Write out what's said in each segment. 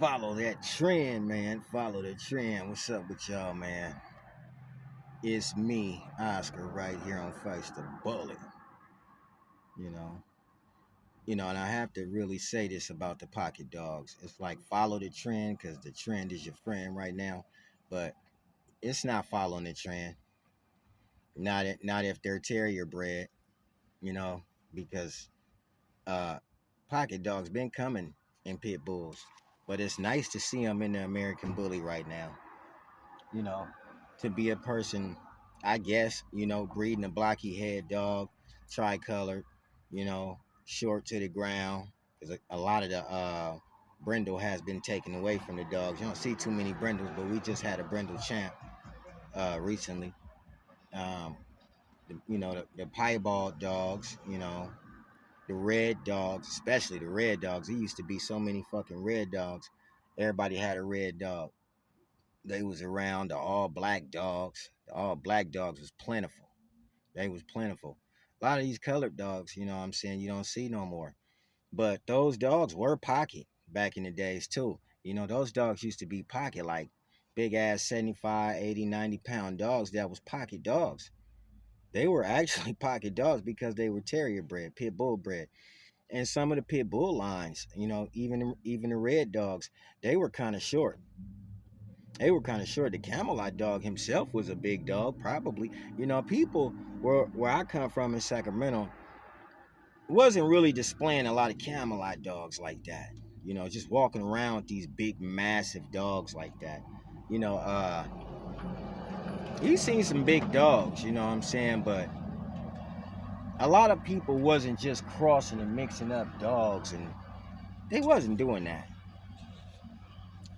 Follow that trend, man. Follow the trend. What's up with y'all, man? It's me, Oscar, right here on Face the Bullet. You know, and I have to really say this about the pocket dogs. It's like follow the trend because the trend is your friend right now, but it's not following the trend. Not if they're terrier bred, you know, because uh, pocket dogs been coming in pit bulls, but it's nice to see them in the American Bully right now. You know, to be a person, I guess, breeding a blocky head dog, tricolored, short to the ground, because a lot of the brindle has been taken away from the dogs. You don't see too many brindles, but we just had a brindle champ recently. Um, the piebald dogs, the red dogs, especially the red dogs. There used to be so many fucking red dogs. Everybody had a red dog. They was around the all black dogs. The all black dogs was plentiful. They was plentiful. A lot of these colored dogs, you know what I'm saying, you don't see no more. But those dogs were pocket back in the days too. Those dogs used to be pocket, like big ass 75, 80, 90 pound dogs that was pocket dogs. They were actually pocket dogs because they were terrier bred, pit bull bred. And some of the pit bull lines, even the red dogs, they were kind of short. They were kind of short. The Camelot dog himself was a big dog, probably. People where I come from in Sacramento wasn't really displaying a lot of Camelot dogs like that. Just walking around with these big, massive dogs like that. You know, uh, you seen some big dogs, you know what I'm saying? But a lot of people wasn't just crossing and mixing up dogs, and they wasn't doing that.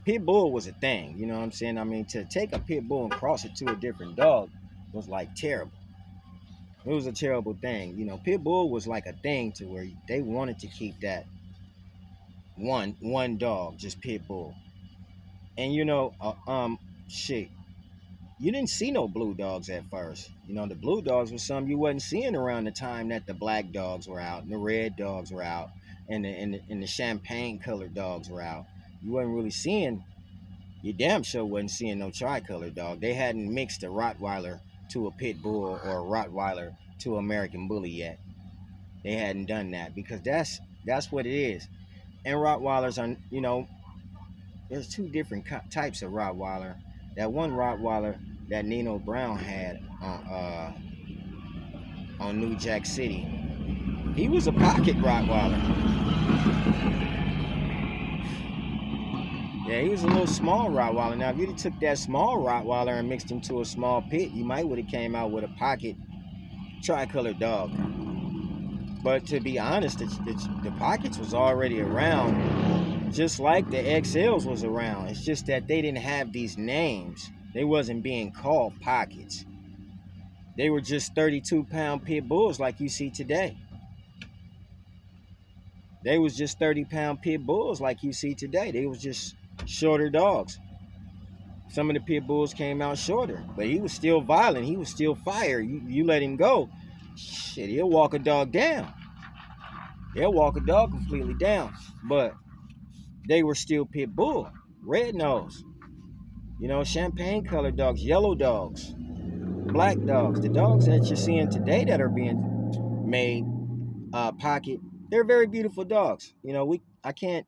Pit bull was a thing, you know what I'm saying? I mean, to take a pit bull and cross it to a different dog was like terrible. It was a terrible thing. Pit bull was like a thing to where they wanted to keep that one dog, just pit bull. And shit, you didn't see no blue dogs at first. The blue dogs were some you wasn't seeing around the time that the black dogs were out and the red dogs were out and the champagne colored dogs were out. You wasn't really seeing. You damn sure wasn't seeing no tricolor dog. They hadn't mixed a Rottweiler to a pit bull or a Rottweiler to American Bully yet. They hadn't done that because that's what it is. And Rottweilers are, there's two different types of Rottweiler. That one Rottweiler that Nino Brown had on New Jack City, he was a pocket Rottweiler. Yeah, he was a little small Rottweiler. Now, if you'd have took that small Rottweiler and mixed him to a small pit, you might would have came out with a pocket tricolored dog. But to be honest, the pockets was already around, just like the XLs was around. It's just that they didn't have these names. They wasn't being called pockets. They were just 32-pound pit bulls like you see today. They was just 30-pound pit bulls like you see today. They was just shorter dogs. Some of the pit bulls came out shorter, but he was still violent. He was still fire. You let him go, shit, he'll walk a dog down. They'll walk a dog completely down. But they were still pit bull, red nose, champagne colored dogs, yellow dogs, black dogs. The dogs that you're seeing today that are being made pocket, they're very beautiful dogs. I can't.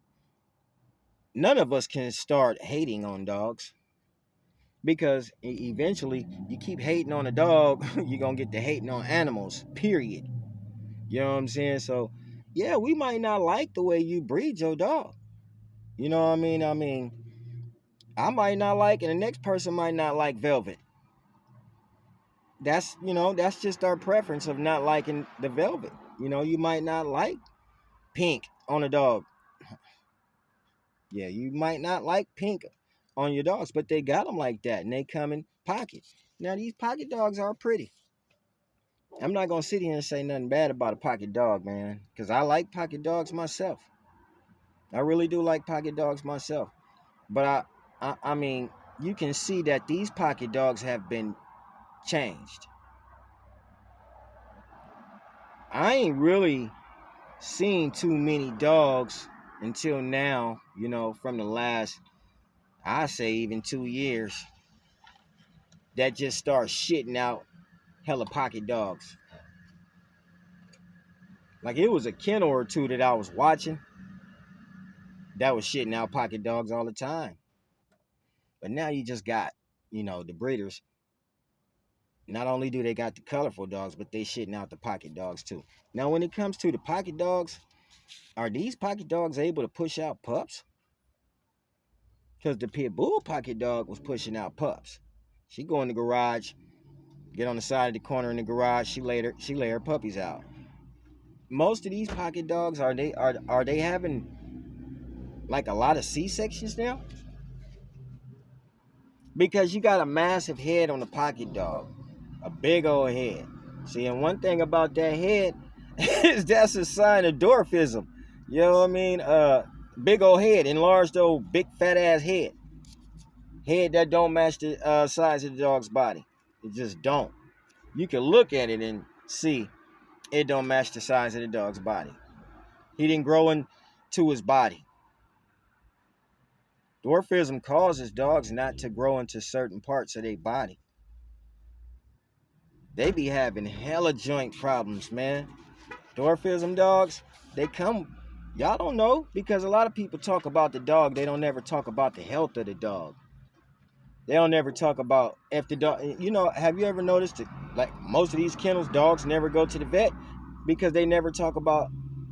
None of us can start hating on dogs because eventually you keep hating on a dog, you're gonna get to hating on animals. Period. You know what I'm saying? So, yeah, we might not like the way you breed your dog. You know what I mean? I might not like, and the next person might not like velvet. That's just our preference of not liking the velvet. You might not like pink on a dog. Yeah, you might not like pink on your dogs, but they got them like that, and they come in pockets. Now, these pocket dogs are pretty. I'm not gonna sit here and say nothing bad about a pocket dog, man, because I like pocket dogs myself. I really do like pocket dogs myself. But I mean, you can see that these pocket dogs have been changed. I ain't really seen too many dogs until now, you know, from the last, I say even 2 years, that just start shitting out hella pocket dogs. Like it was a kennel or two that I was watching that was shitting out pocket dogs all the time. But now you just got, you know, the breeders. Not only do they got the colorful dogs, but they shitting out the pocket dogs too. Now, when it comes to the pocket dogs, are these pocket dogs able to push out pups? Because the pit bull pocket dog was pushing out pups. She go in the garage, get on the side of the corner in the garage. She lay her puppies out. Most of these pocket dogs, are they having like a lot of C-sections now? Because you got a massive head on the pocket dog, a big old head. See, and one thing about that head is that's a sign of dwarfism. You know what I mean? Big old head, enlarged old big fat ass head. Head that don't match the size of the dog's body. It just don't. You can look at it and see it don't match the size of the dog's body. He didn't grow into his body. Dwarfism causes dogs not to grow into certain parts of their body. They be having hella joint problems, man. Dwarfism dogs, they come, y'all don't know, because a lot of people talk about the dog, they don't ever talk about the health of the dog. They don't ever talk about if the dog, you know, have you ever noticed that, like, most of these kennels, dogs never go to the vet because they never talk about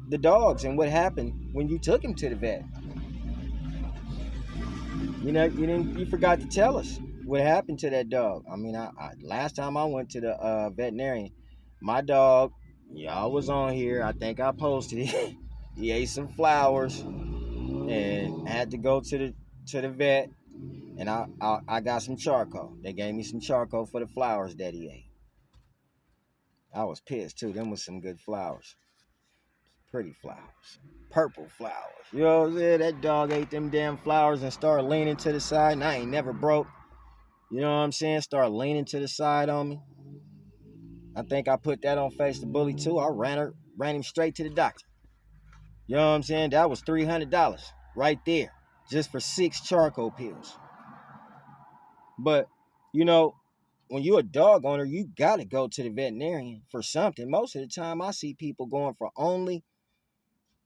the dogs and what happened when you took him to the vet. You know, you forgot to tell us what happened to that dog. I mean, I last time I went to the veterinarian, my dog, y'all was on here. I think I posted it. He ate some flowers and had to go to the vet. And I got some charcoal. They gave me some charcoal for the flowers that he ate. I was pissed too. Them was some good flowers. Pretty flowers. Purple flowers. You know what I'm saying? That dog ate them damn flowers and started leaning to the side, and I ain't never broke. You know what I'm saying? Started leaning to the side on me. I think I put that on Face the Bully too. I ran him straight to the doctor. You know what I'm saying? That was $300 right there, just for 6 charcoal pills. But, you know, when you're a dog owner, you got to go to the veterinarian for something. Most of the time, I see people going for only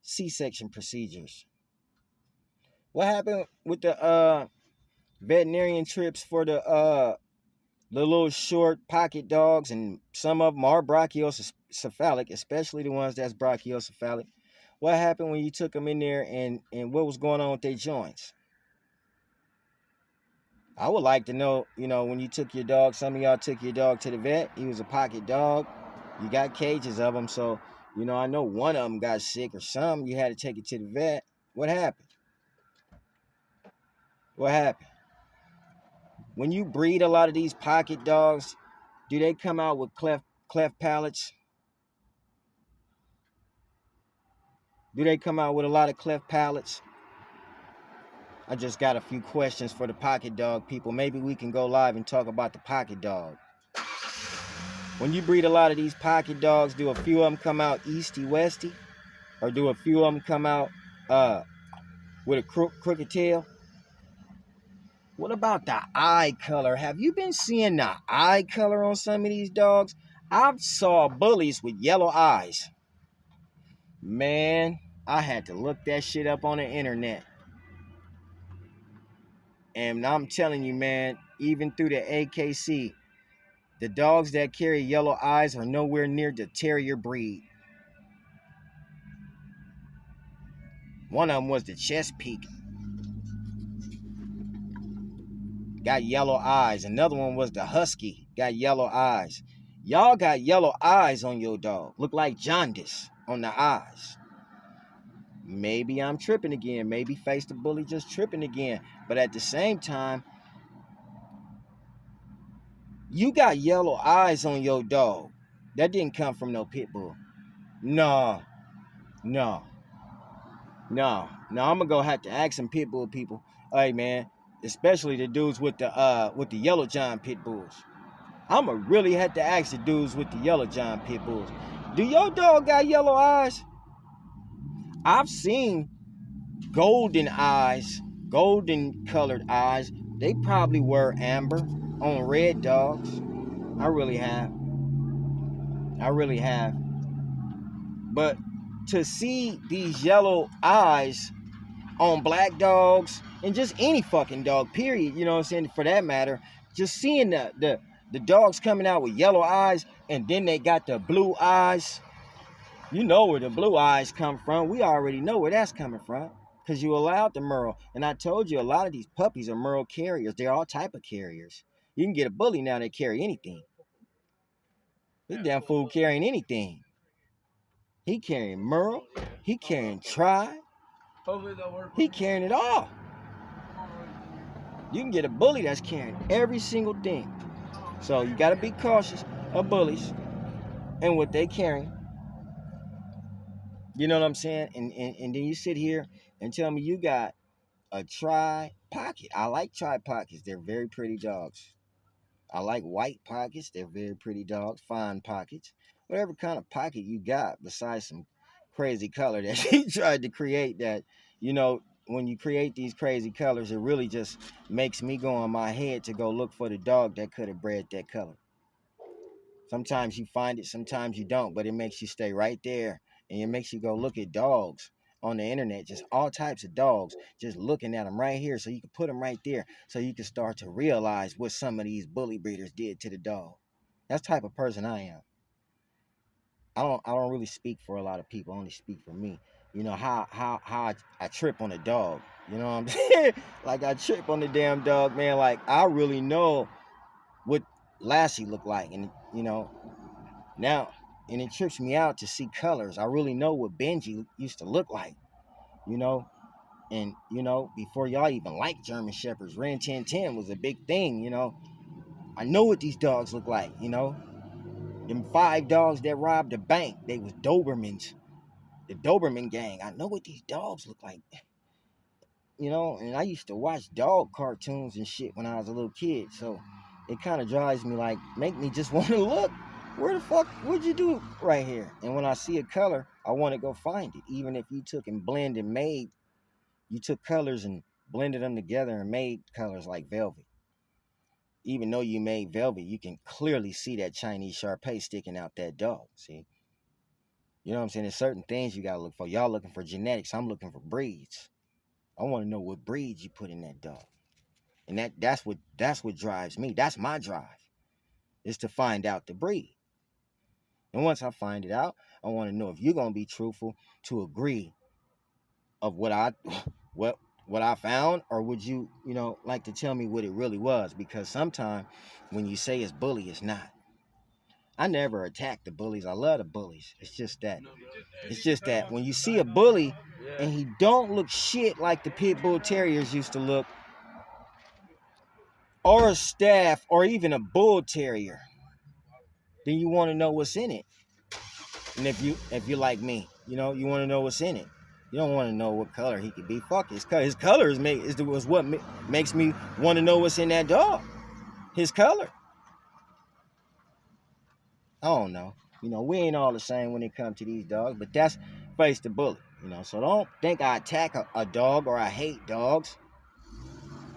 C-section procedures. What happened with the veterinarian trips for the little short pocket dogs, and some of them are brachiocephalic, especially the ones that's brachiocephalic? What happened when you took them in there, and what was going on with their joints? I would like to know, you know, when you took your dog, some of y'all took your dog to the vet. He was a pocket dog. You got cages of them. So, you know, I know one of them got sick or something. You had to take it to the vet. What happened? What happened? When you breed a lot of these pocket dogs, do they come out with cleft palates? Do they come out with a lot of cleft palates? I just got a few questions for the pocket dog people. Maybe we can go live and talk about the pocket dog. When you breed a lot of these pocket dogs, do a few of them come out easty-westy? Or do a few of them come out with a crooked tail? What about the eye color? Have you been seeing the eye color on some of these dogs? I've saw bullies with yellow eyes. Man, I had to look that shit up on the internet. And I'm telling you, man, even through the AKC, the dogs that carry yellow eyes are nowhere near the terrier breed. One of them was the Chesapeake. Got yellow eyes. Another one was the Husky. Got yellow eyes. Y'all got yellow eyes on your dog. Look like jaundice on the eyes. Maybe I'm tripping again. Maybe Face the Bully just tripping again. But at the same time, you got yellow eyes on your dog. That didn't come from no pit bull. No. I'm gonna go have to ask some pit bull people. Hey man, especially the dudes with the yellow giant pit bulls. I'ma really have to ask the dudes with the yellow giant pit bulls. Do your dog got yellow eyes? I've seen golden eyes, golden colored eyes. They probably were amber on red dogs. I really have. I really have. But to see these yellow eyes on black dogs and just any fucking dog, period, you know what I'm saying, for that matter, just seeing the dogs coming out with yellow eyes and then they got the blue eyes, you know where the blue eyes come from. We already know where that's coming from because you allowed the Merle. And I told you a lot of these puppies are Merle carriers. They're all type of carriers. You can get a bully now that carry anything. This damn fool carrying anything. He carrying Merle. He carrying Tri. He carrying it all. You can get a bully that's carrying every single thing. So you got to be cautious of bullies and what they carrying. You know what I'm saying? And then you sit here and tell me you got a Tri Pocket. I like Tri Pockets. They're very pretty dogs. I like white pockets. They're very pretty dogs. Fine pockets. Whatever kind of pocket you got besides some crazy color that he tried to create that, you know, when you create these crazy colors, it really just makes me go on my head to go look for the dog that could have bred that color. Sometimes you find it, sometimes you don't, but it makes you stay right there and it makes you go look at dogs on the internet, just all types of dogs, just looking at them right here so you can put them right there so you can start to realize what some of these bully breeders did to the dog. That's the type of person I am. I don't really speak for a lot of people. I only speak for me. You know how I trip on a dog. You know what I'm saying? Like I trip on the damn dog, man. Like I really know what Lassie looked like, and you know now, and it trips me out to see colors. I really know what Benji used to look like. You know, and you know before y'all even liked German Shepherds, Ren 1010 was a big thing. You know, I know what these dogs look like. You know, them 5 dogs that robbed the bank, they was Dobermans. The Doberman gang. I know what these dogs look like. You know, and I used to watch dog cartoons and shit when I was a little kid. So it kind of drives me like, make me just want to look. Where the fuck would you do right here? And when I see a color, I want to go find it. Even if you took and blended and made, you took colors and blended them together and made colors like velvet. Even though you made velvet, you can clearly see that Chinese Shar-Pei sticking out that dog. See? You know what I'm saying? There's certain things you gotta look for. Y'all looking for genetics. I'm looking for breeds. I want to know what breeds you put in that dog. And that's what drives me. That's my drive. Is to find out the breed. And once I find it out, I want to know if you're gonna be truthful to agree of what I what what I found, or would you, you know, like to tell me what it really was? Because sometimes when you say it's bully, it's not. I never attack the bullies. I love the bullies. It's just that when you see a bully and he don't look shit like the pit bull terriers used to look, or a staff, or even a bull terrier, then you want to know what's in it. And if you like me, you know, you want to know what's in it. You don't want to know what color he could be. Fuck his color is what makes me want to know what's in that dog. His color. I don't know. You know, we ain't all the same when it comes to these dogs, but that's Face the Bully. You know, so don't think I attack a dog or I hate dogs.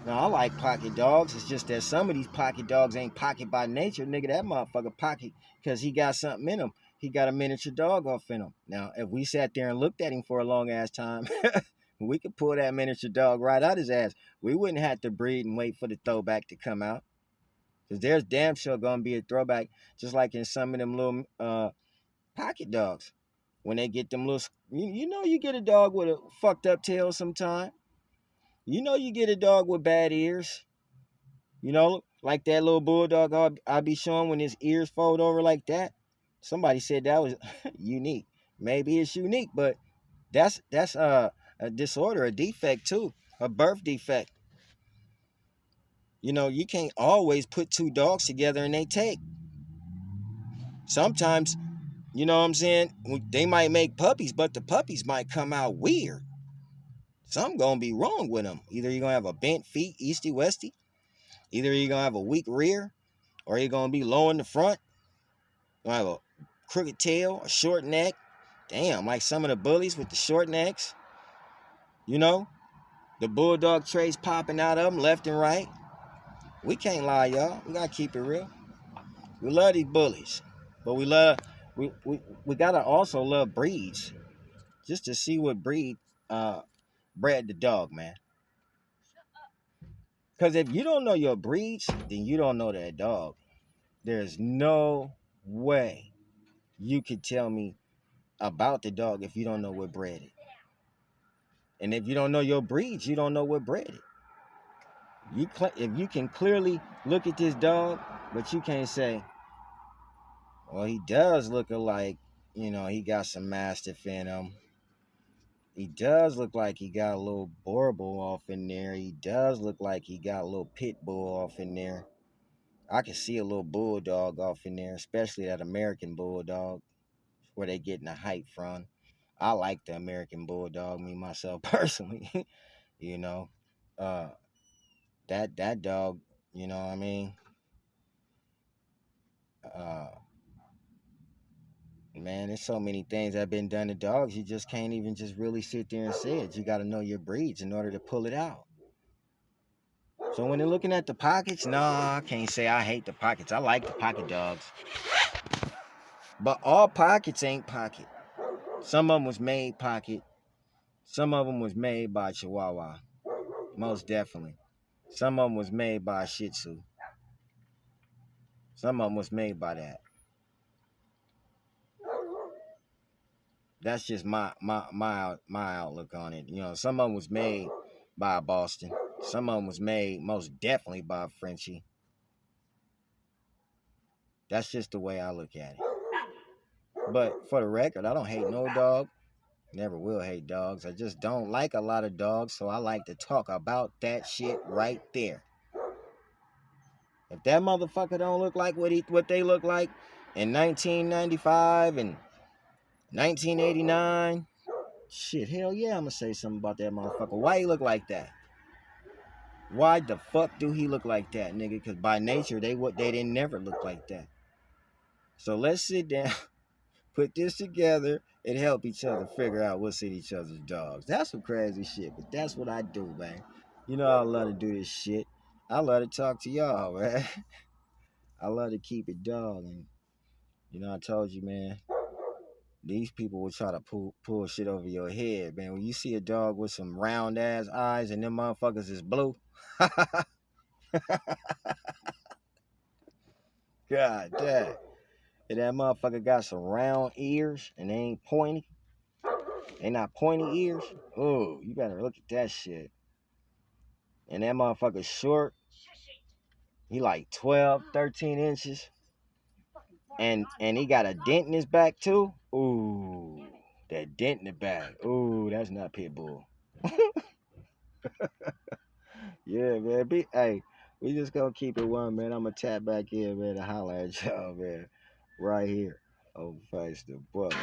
No, I like pocket dogs. It's just that some of these pocket dogs ain't pocket by nature. Nigga, that motherfucker pocket because he got something in him. He got a miniature dog off in him. Now, if we sat there and looked at him for a long ass time, we could pull that miniature dog right out his ass. We wouldn't have to breed and wait for the throwback to come out. Because there's damn sure going to be a throwback, just like in some of them little pocket dogs. When they get them little, you know, you get a dog with a fucked up tail sometime. You know, you get a dog with bad ears. You know, like that little bulldog I'll be showing when his ears fold over like that. Somebody said that was unique. Maybe it's unique, but that's a disorder, a defect too, a birth defect. You know, you can't always put 2 dogs together and they take. Sometimes, you know what I'm saying, they might make puppies, but the puppies might come out weird. Something gonna be wrong with them. Either you're gonna have a bent feet, easty westy. Either you're gonna have a weak rear, or you're gonna be low in the front. You're gonna have a crooked tail, a short neck. Damn, like some of the bullies with the short necks. You know, The bulldog traits popping out of them left and right. We can't lie, y'all. We gotta keep it real. We love these bullies, but we gotta also love breeds, just to see what breed bred the dog, man. Because if you don't know your breeds, then you don't know that dog. There's no way you could tell me about the dog if you don't know what bred it. And if you don't know your breeds, you don't know what bred it. If you can clearly look at this dog, but you can't say, well, he does look alike, he got some mastiff in him. He does look like he got a little Boerboel off in there. He does look like he got a little pit bull off in there. I can see a little bulldog off in there, especially that American bulldog, where they getting the hype from. I like the American bulldog, me myself personally. you know, uh, that dog, you know what I mean? Uh, Man, there's so many things that have been done to dogs. You just can't even just really sit there and say it. You got to know your breeds in order to pull it out. So when they're looking at the pockets, nah, I can't say I hate the pockets. I like the pocket dogs. But all pockets ain't pocket. Some of them was made pocket. Some of them was made by Chihuahua. Most definitely. Some of them was made by Shih Tzu. Some of them was made by that. That's just my outlook on it. Some of them was made by Boston. Some of them was made most definitely by Frenchie. That's just the way I look at it. But for the record, I don't hate no dog. Never will hate dogs. I just don't like a lot of dogs, so I like to talk about that shit right there. If that motherfucker don't look like what they look like in 1995 and 1989, shit, hell yeah, I'm gonna say something about that motherfucker. Why he look like that? Why the fuck do he look like that, nigga? Because by nature, they didn't never look like that. So let's sit down, put this together, and help each other figure out what's in each other's dogs. That's some crazy shit, but that's what I do, man. I love to do this shit. I love to talk to y'all, man. I love to keep it dog. And, I told you, man, these people will try to pull shit over your head, man. When you see a dog with some round ass eyes and them motherfuckers is blue, God damn. And that motherfucker got some round ears and they ain't pointy. They not pointy ears. Oh, you better look at that shit. And that motherfucker short. He like 12, 13 inches. And he got a dent in his back too. Ooh, that dent in the back. Ooh, that's not pit bull. Yeah, man. Hey, we just gonna keep it one, man. I'm gonna tap back in, man, to holler at y'all, man. Right here on Face the Bully.